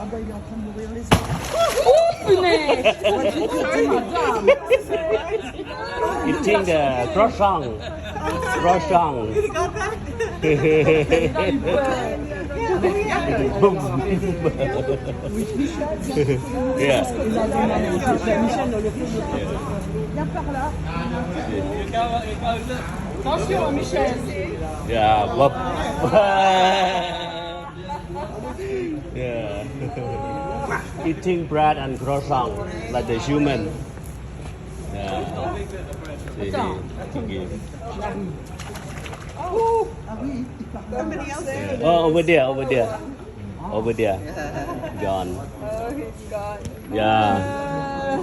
Ah bah il est en train de mourir les autres. Eating the croissant. Croissant. Yeah. Viens par là. Attention, Michel. Yeah. Whoop. Yeah. Eating bread and croissant like the human. Yeah. See, he- Ah oui, il parle. Oh, over there, over there. Over there. Gone. Oh, he's gone. Yeah.